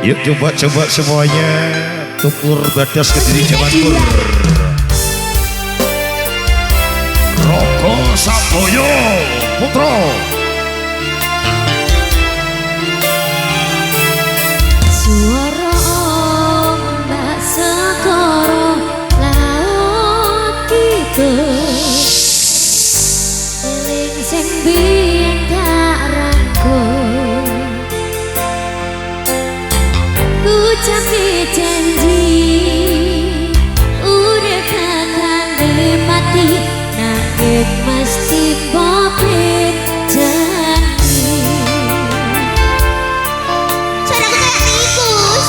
Yuk coba-coba semuanya. Tukur Badas Kediri Jawa Timur. Roko Samboyo Putro. Suara ombak segoro laut gitu. Eling sing biyen gak rangkul. Ucap janji udah kakak mati nangis mesti bobek janji. Suara kayak tikus.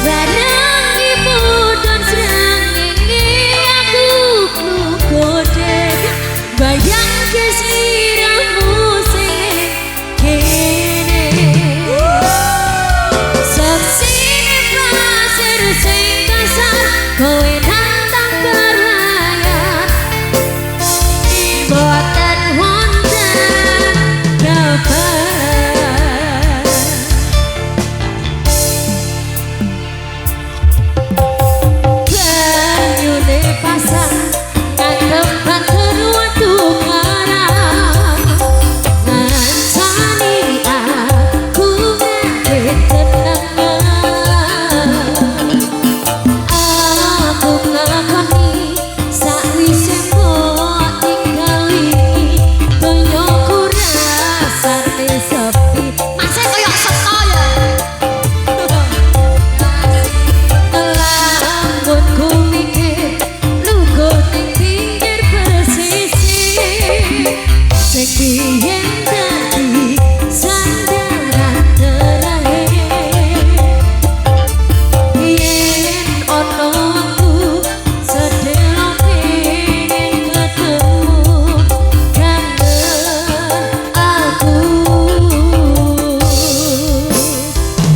Barang ibu dan serang ini aku godek bayang ke sliramu sing kene. Saksine pasir sing kasar kowe nantang kerayan boten wonten kabar. Banyune pasang nganggep banter waktu karang ngancani aku ngekek kenangan. Aku ngakoni sakwise mbok tinggali konyoku rasane sepi. Masih koyo seto ya. Lamunku mikir lugu ning pinggir pesisir sing biyen dadi sandaran terakhir. Yen ono waktu sedelo pengen ketemu kangen aku.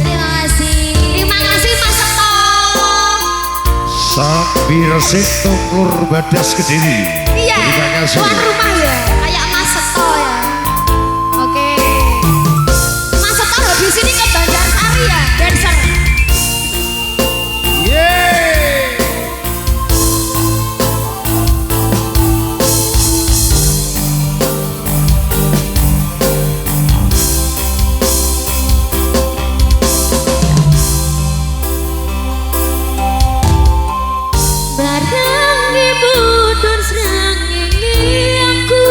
Terima kasih Mas Seto. Sapir Sik Tukur Badas Kediri. Iya, Terima kasih. tuan rumah ya, kayak Mas Seto ya. Oke, Mas Seto habis ini ke Banjarsari ya, dancer. Yeay. Barang ibu dan serang ini aku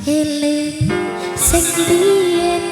eling sing biyen